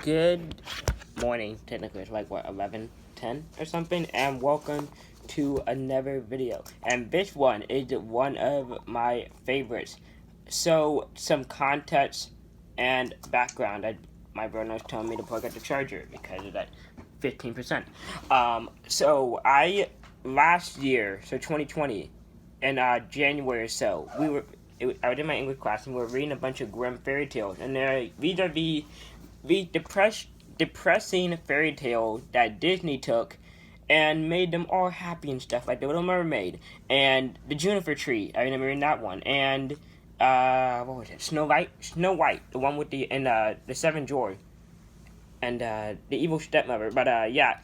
Good morning, technically it's like 11:10 or something, and welcome to another video. And this one is one of my favorites. So, some context and background. My brother was telling me to plug out the charger because of that 15%. So I last year, so 2020, in January or so, I was in my English class and we were reading a bunch of grim fairy tales, and these are the depressing fairy tales that Disney took and made them all happy and stuff, like the Little Mermaid and the Juniper Tree. I remember reading that one, and what was it? Snow White, the one with the Seven Dwarfs and the evil stepmother. But yeah,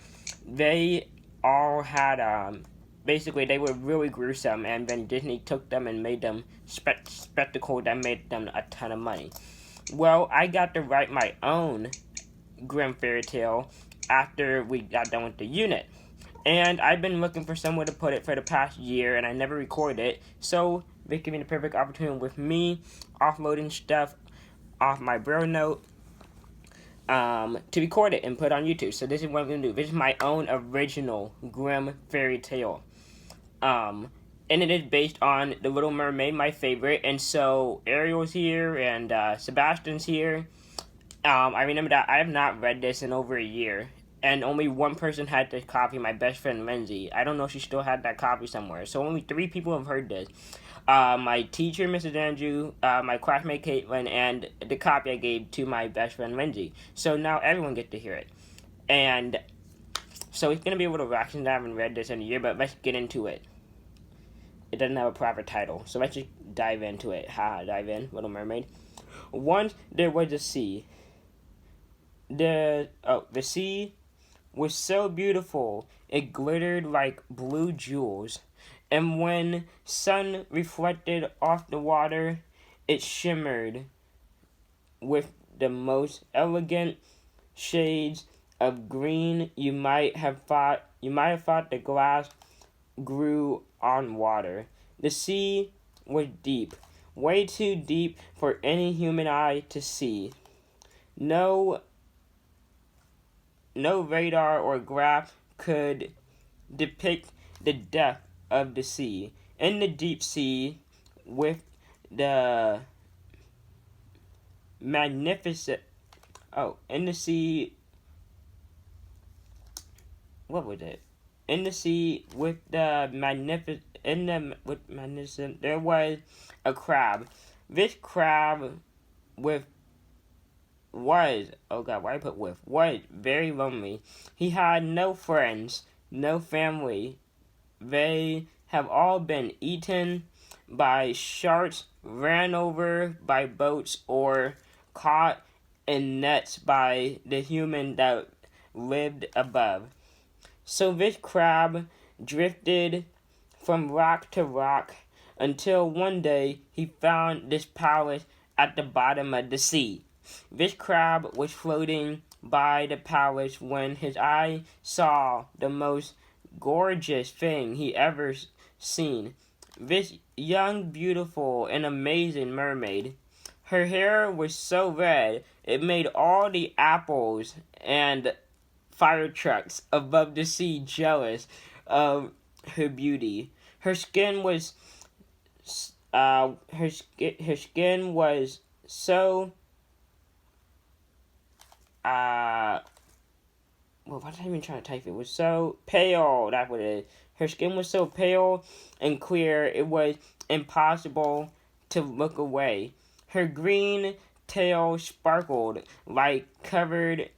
they all had basically they were really gruesome, and then Disney took them and made them spectacle that made them a ton of money. Well, I got to write my own grim fairy tale after we got done with the unit. And I've been looking for somewhere to put it for the past year, and I never recorded it. So, this gave me the perfect opportunity with me offloading stuff off my Braille note to record it and put it on YouTube. So, this is what I'm going to do. This is my own original grim fairy tale. And it is based on The Little Mermaid, my favorite. And so, Ariel's here, and Sebastian's here. I remember that I have not read this in over a year, and only one person had the copy, my best friend Lindsay. I don't know if she still had that copy somewhere, so only 3 people have heard this. My teacher, Mrs. Andrew, my classmate Caitlin, and the copy I gave to my best friend Lindsay. So now everyone gets to hear it. And so it's going to be able to reaction that I haven't read this in a year, but let's get into it. It doesn't have a proper title, so let's just dive into it. Dive in, Little Mermaid. Once there was a sea. The sea was so beautiful it glittered like blue jewels, and when sun reflected off the water, it shimmered with the most elegant shades of green. You might have thought the glass grew on water. The sea was deep, way too deep for any human eye to see. No radar or graph could depict the depth of the sea. In the deep sea, with the magnificent... in the sea... What was it? In the sea, with the magnificent... magnificent, there was a crab. This crab was very lonely. He had no friends, no family. They have all been eaten by sharks, ran over by boats, or caught in nets by the human that lived above. So this crab drifted from rock to rock until one day he found this palace at the bottom of the sea. This crab was floating by the palace when his eye saw the most gorgeous thing he ever seen. This young, beautiful, and amazing mermaid. Her hair was so red it made all the apples and fire trucks above the sea jealous of her beauty. Her skin was so what was I even trying to type? It was so pale. That's what it is. Her skin was so pale and clear, it was impossible to look away. Her green tail sparkled like it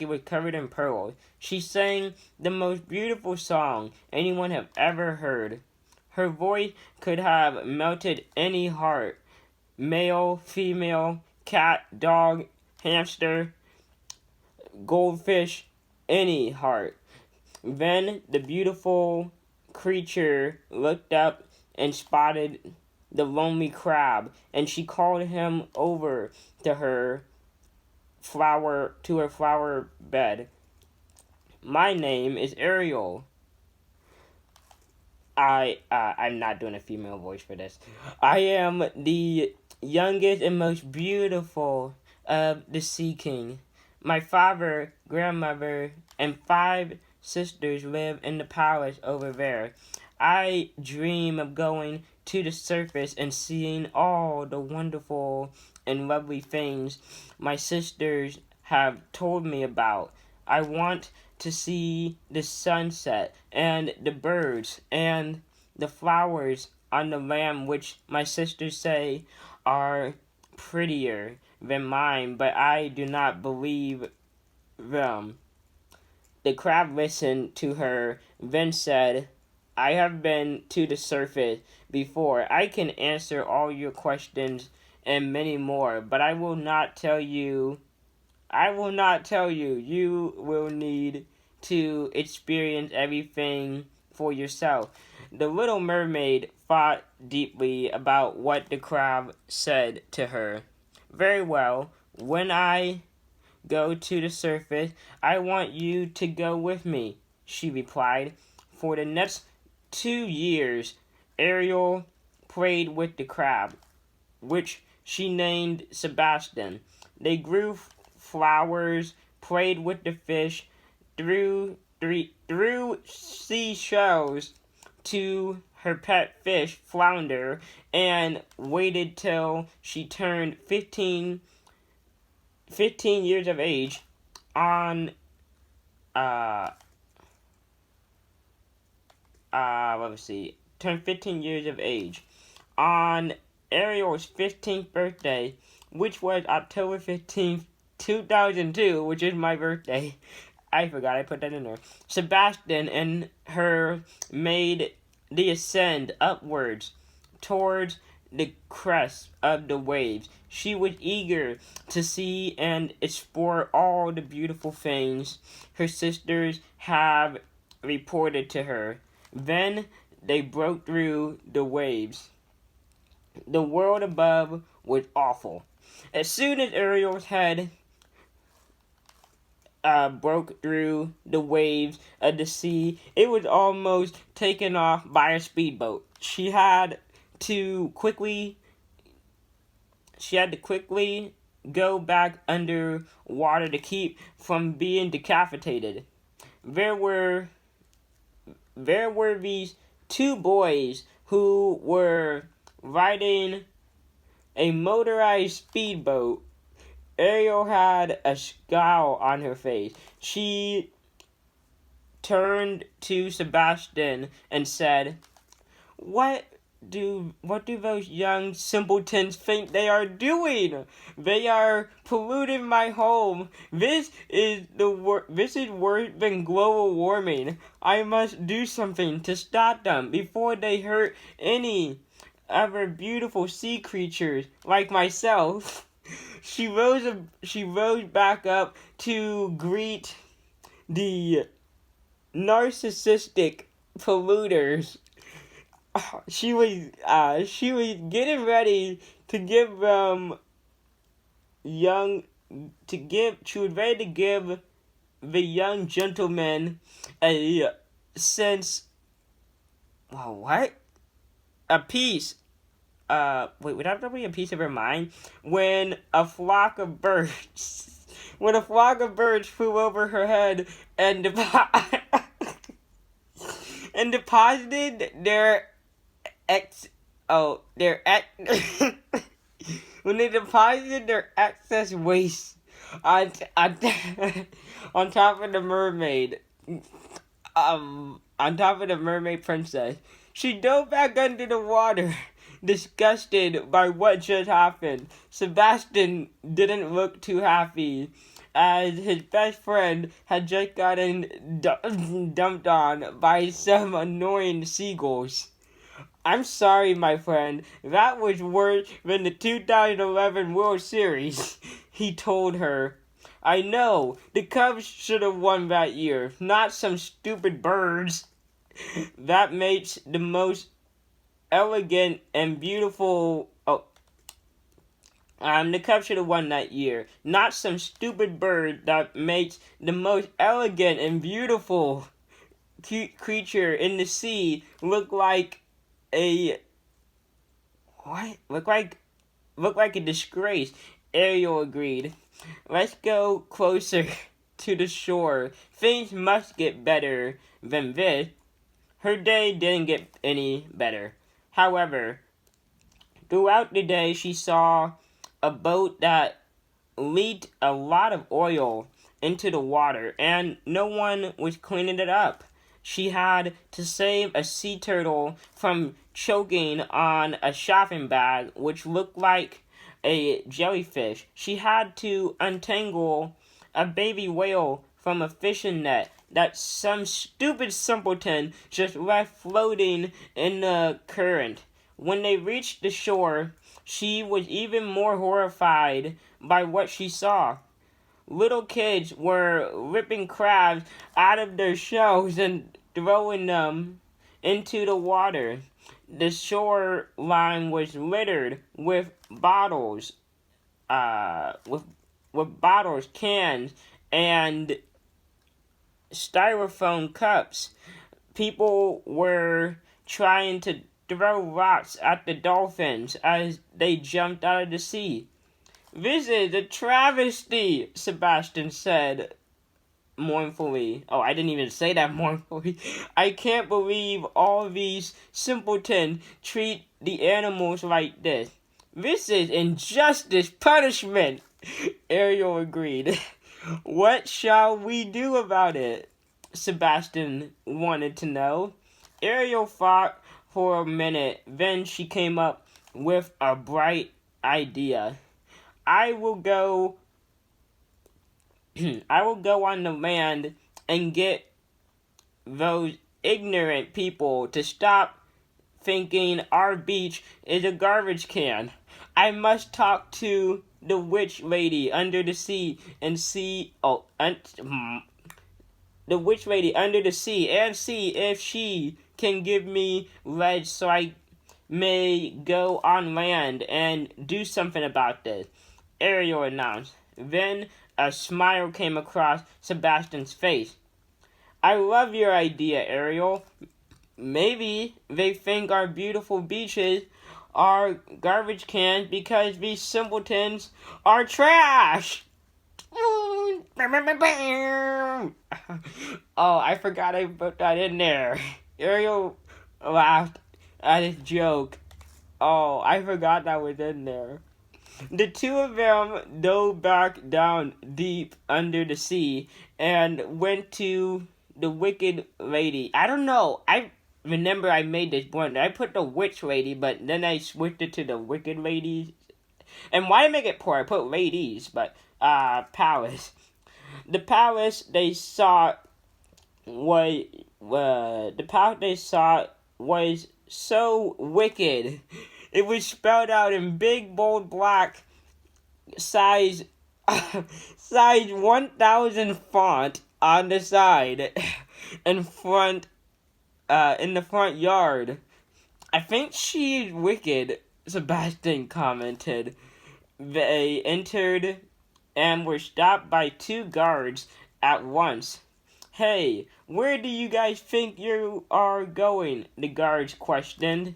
was covered in pearls. She sang the most beautiful song anyone have ever heard. Her voice could have melted any heart. Male, female, cat, dog, hamster, goldfish, any heart. Then the beautiful creature looked up and spotted the lonely crab, and she called him over to her flower bed. My name is Ariel. I'm not doing a female voice for this. I am the youngest and most beautiful of the Sea King. My father, grandmother, and 5 sisters live in the palace over there. I dream of going to the surface and seeing all the wonderful and lovely things my sisters have told me about. I want to see the sunset and the birds and the flowers on the land, which my sisters say are prettier than mine, but I do not believe them. The crab listened to her, then said, I have been to the surface before. I can answer all your questions and many more, but I will not tell you. You will need to experience everything for yourself. The little mermaid thought deeply about what the crab said to her. Very well, when I go to the surface, I want you to go with me, she replied. For the next 2 years, Ariel played with the crab, which she named Sebastian. They grew flowers, played with the fish, threw seashells to her pet fish, Flounder, and waited till she turned 15 years of age on let's see, turned 15 years of age on Ariel's 15th birthday, which was October 15th, 2002, which is my birthday. I forgot I put that in there. Sebastian and her made the ascent upwards towards the crest of the waves. She was eager to see and explore all the beautiful things her sisters have reported to her. Then they broke through the waves. The world above was awful. As soon as Ariel's head broke through the waves of the sea, it was almost taken off by a speedboat. She had to quickly go back under water to keep from being decapitated. There were these 2 boys who were riding a motorized speedboat. Ariel had a scowl on her face. She turned to Sebastian and said, What do those young simpletons think they are doing? They are polluting my home. This is worse than global warming. I must do something to stop them before they hurt any other beautiful sea creatures like myself. She rose back up to greet the narcissistic polluters. She was getting ready to give she was ready to give the young gentleman a sense. Oh, what? A piece. Would that be a piece of her mind? When a flock of birds flew over her head and deposited when they deposited their excess waste on top of the mermaid, on top of the mermaid princess. She dove back under the water, disgusted by what just happened. Sebastian didn't look too happy, as his best friend had just gotten dumped on by some annoying seagulls. I'm sorry, my friend. That was worse than the 2011 World Series, he told her. I know. The Cubs should have won that year, not some stupid birds. That makes the most elegant and beautiful. The Cubs should have won that year, not some stupid bird that makes the most elegant and beautiful creature in the sea look like a what? Look like a disgrace. Ariel agreed. Let's go closer to the shore. Things must get better than this. Her day didn't get any better. However, throughout the day, she saw a boat that leaked a lot of oil into the water, and no one was cleaning it up. She had to save a sea turtle from choking on a shopping bag, which looked like a jellyfish. She had to untangle a baby whale from a fishing net that some stupid simpleton just left floating in the current. When they reached the shore, she was even more horrified by what she saw. Little kids were ripping crabs out of their shells and throwing them into the water. The shoreline was littered with bottles, with bottles, cans, and styrofoam cups. People were trying to throw rocks at the dolphins as they jumped out of the sea. This is a travesty, Sebastian said mournfully. Oh, I didn't even say that mournfully. I can't believe all these simpletons treat the animals like this. This is injustice, punishment, Ariel agreed. What shall we do about it? Sebastian wanted to know. Ariel thought for a minute, then she came up with a bright idea. I will go on the land and get those ignorant people to stop thinking our beach is a garbage can. I must talk to the witch lady under the sea and see the witch lady under the sea and see if she can give me ledge so I may go on land and do something about this, Ariel announced. Then a smile came across Sebastian's face. I love your idea, Ariel. Maybe they think our beautiful beaches are garbage cans because these simpletons are trash. Oh, I forgot I put that in there. Ariel laughed at his joke. Oh, I forgot that was in there. The two of them dove back down deep under the sea and went to the wicked lady. I don't know. I remember I made this blunder. I put the witch lady, but then I switched it to the wicked lady. And why make it poor? I put ladies, but palace. The palace they saw was so wicked. It was spelled out in big, bold, black, size 1000 font on the side, in the front yard. I think she's wicked, Sebastian commented. They entered and were stopped by two guards at once. Hey, where do you guys think you are going? The guards questioned.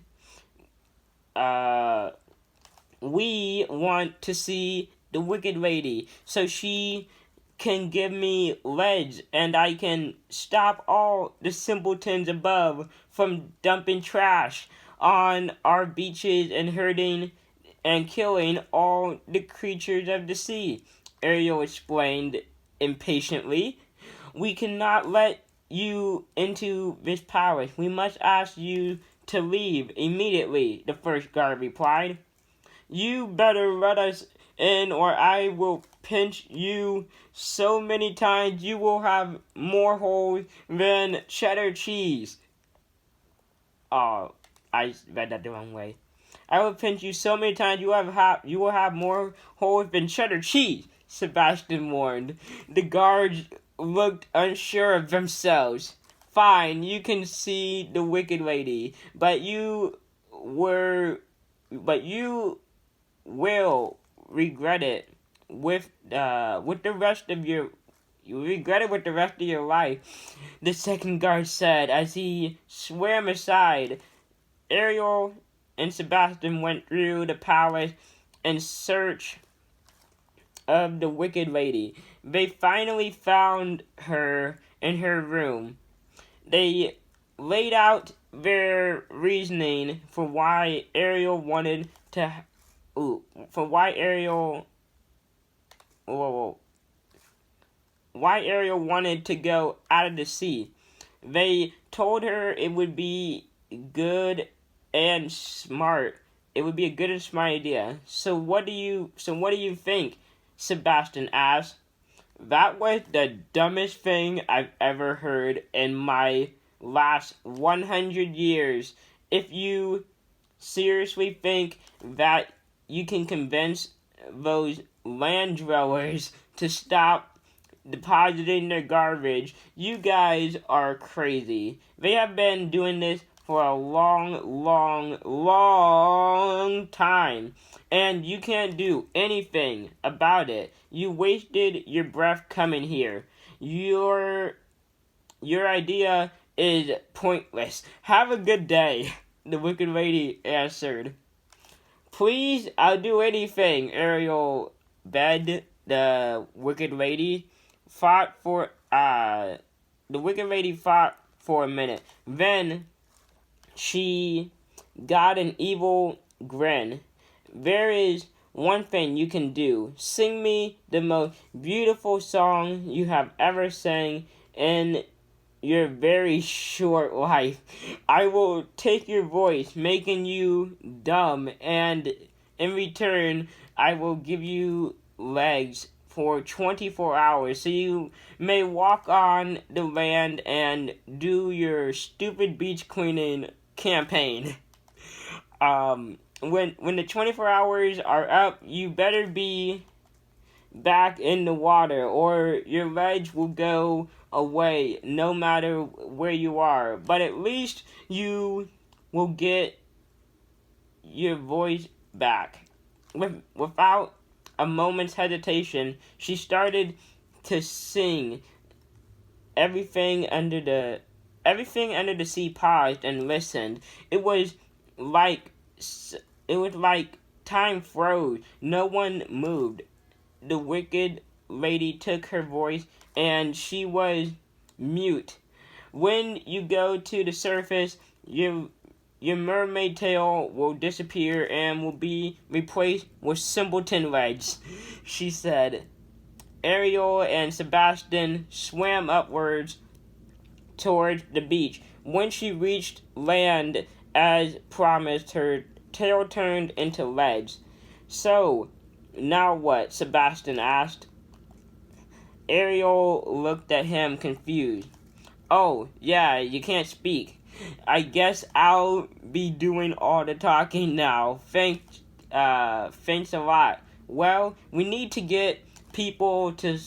We want to see the wicked lady so she can give me ledge and I can stop all the simpletons above from dumping trash on our beaches and hurting and killing all the creatures of the sea, Ariel explained impatiently. We cannot let you into this palace. We must ask you to leave immediately, the first guard replied. You better let us in or I will pinch you so many times you will have more holes than cheddar cheese. Oh, I read that the wrong way. I will pinch you so many times you will have more holes than cheddar cheese, Sebastian warned. The guards looked unsure of themselves. Fine, you can see the wicked lady, but you will regret it with the rest of your life, the second guard said as he swam aside. Ariel and Sebastian went through the palace in search of the Wicked Lady. They finally found her in her room. They laid out their reasoning for why Ariel wanted to. For why Ariel. Why Ariel wanted to go out of the sea. They told her it would be good and smart. It would be a good and smart idea. So what do you think? Sebastian asked. That was the dumbest thing I've ever heard in my last 100 years. If you seriously think that you can convince those land dwellers to stop depositing their garbage, you guys are crazy. They have been doing this for a long time, and you can't do anything about it. You wasted your breath coming here. Your idea is pointless. Have a good day, the Wicked Lady answered. Please, I'll do anything, Ariel begged. The Wicked Lady fought for a minute. Then she got an evil grin. There is one thing you can do. Sing me the most beautiful song you have ever sang in your very short life. I will take your voice, making you dumb, and in return, I will give you legs for 24 hours so you may walk on the land and do your stupid beach cleaning campaign. When the 24 hours are up, you better be back in the water or your legs will go away no matter where you are. But at least you will get your voice back. Without a moment's hesitation, she started to sing. Everything under the sea paused and listened. It was like time froze. No one moved. The Wicked Lady took her voice and she was mute. When you go to the surface, your mermaid tail will disappear and will be replaced with simpleton legs, she said. Ariel and Sebastian swam upwards towards the beach. When she reached land, as promised, her tail turned into legs. So, now what? Sebastian asked. Ariel looked at him confused. Oh, yeah, you can't speak. I guess I'll be doing all the talking now. Thanks a lot. Well, we need to get people to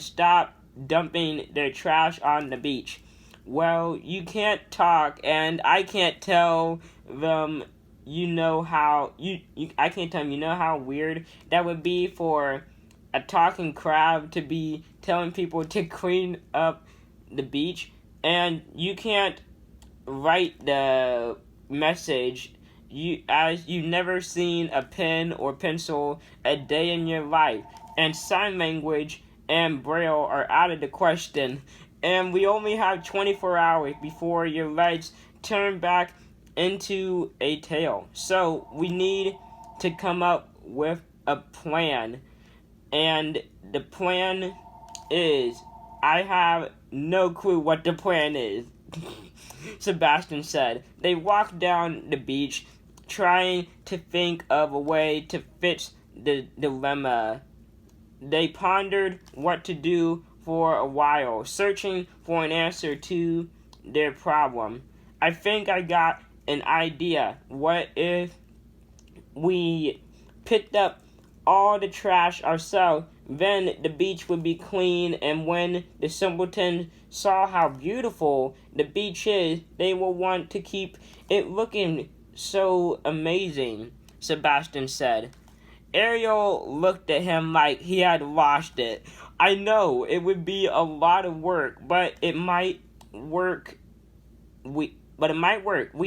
stop dumping their trash on the beach. Well, you can't talk, and I can't tell them. I can't tell them. You know how weird that would be for a talking crab to be telling people to clean up the beach, and you can't write the message as you've never seen a pen or pencil a day in your life, and sign language and braille are out of the question, and we only have 24 hours before your legs turn back into a tail. So we need to come up with a plan, and the plan is, I have no clue what the plan is. Sebastian said. They walked down the beach, trying to think of a way to fix the dilemma. They pondered what to do for a while, searching for an answer to their problem. I think I got an idea. What if we picked up all the trash ourselves? Then the beach would be clean, and when the simpletons saw how beautiful the beach is, they will want to keep it looking so amazing, Sebastian said. Ariel looked at him like he had lost it. I know, it would be a lot of work, but it might work. We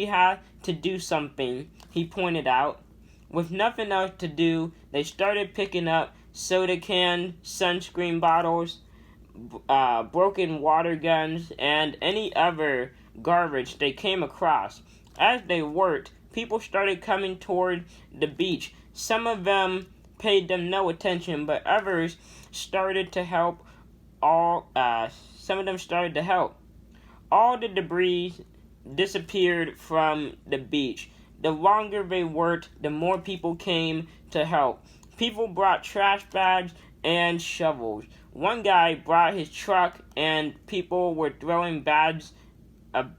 have to do something, he pointed out. With nothing else to do, they started picking up soda can, sunscreen bottles, broken water guns, and any other garbage they came across. As they worked, people started coming toward the beach. Some of them paid them no attention, but others started to help. Some of them started to help. All the debris disappeared from the beach. The longer they worked, the more people came to help. People brought trash bags and shovels. One guy brought his truck, and people were throwing bags of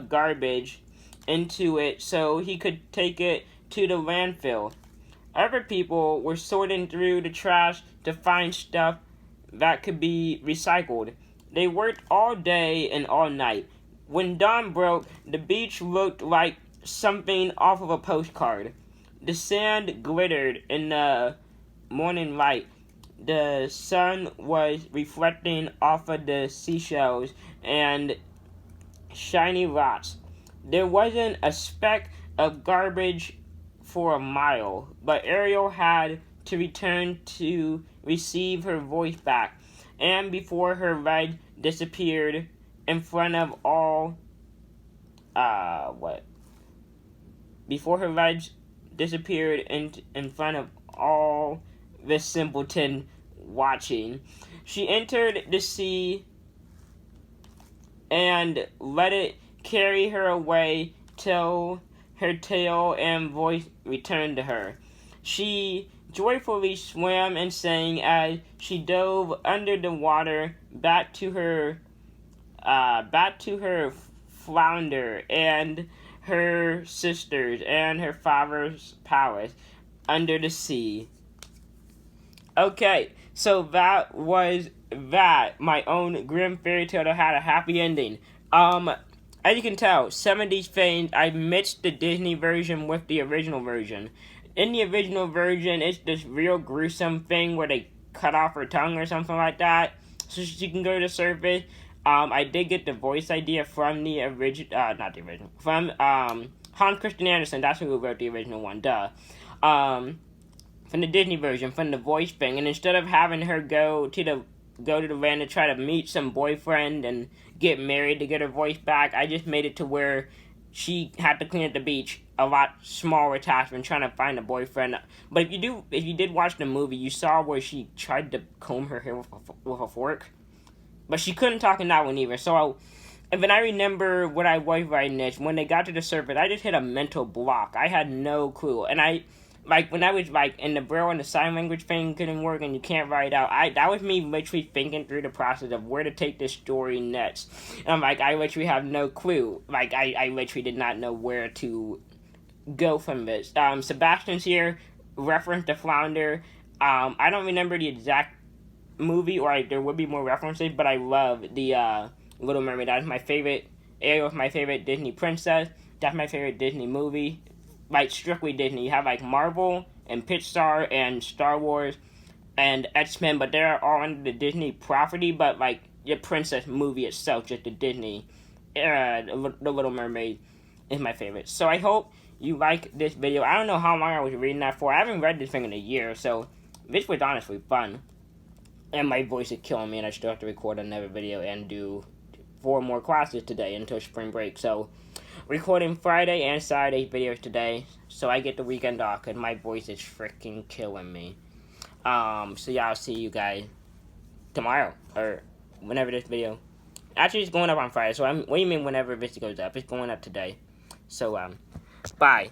garbage into it so he could take it to the landfill. Other people were sorting through the trash to find stuff that could be recycled. They worked all day and all night. When dawn broke, the beach looked like something off of a postcard. The sand glittered in the morning light. The sun was reflecting off of the seashells and shiny rocks. There wasn't a speck of garbage for a mile, but Ariel had to return to receive her voice back, and before her legs disappeared in front of all before her legs disappeared in front of all the simpleton watching, she entered the sea and let it carry her away till her tail and voice returned to her. She joyfully swam and sang as she dove under the water back to her flounder and her sisters and her father's palace under the sea. Okay, so that was that. My own grim fairy tale that had a happy ending. As you can tell, some of these things, I mixed the Disney version with the original version. In the original version, it's this real gruesome thing where they cut off her tongue or something like that, so she can go to the surface. I did get the voice idea from the from Hons Christin Anderson. That's who wrote the original one. From the Disney version, from the voice thing, and instead of having her go to the land to try to meet some boyfriend and get married to get her voice back, I just made it to where she had to clean up the beach, a lot smaller attachment, trying to find a boyfriend. But if you did watch the movie, you saw where she tried to comb her hair with a fork, but she couldn't talk in that one either. And then I remember what I was writing this, when they got to the surface, I just hit a mental block. I had no clue, and when I was, in the Braille and the sign language thing couldn't work and you can't write it out, that was me literally thinking through the process of where to take this story next. And I literally have no clue. I literally did not know where to go from this. Sebastian's here, referenced the flounder. I don't remember the exact movie, or there would be more references, but I love the, Little Mermaid. That's my favorite. Ariel's my favorite Disney princess. That's my favorite Disney movie. Strictly Disney. You have, Marvel and Pixar and Star Wars and X-Men, but they're all under the Disney property, but, the princess movie itself, just the Disney, the Little Mermaid is my favorite. So I hope you like this video. I don't know how long I was reading that for. I haven't read this thing in a year, so this was honestly fun. And my voice is killing me, and I still have to record another video and do 4 more classes today until spring break. So, recording Friday and Saturday videos today, so I get the weekend off, because my voice is freaking killing me. So yeah, I'll see you guys tomorrow, or whenever this video. Actually, it's going up on Friday, so what do you mean whenever this goes up? It's going up today. So, bye.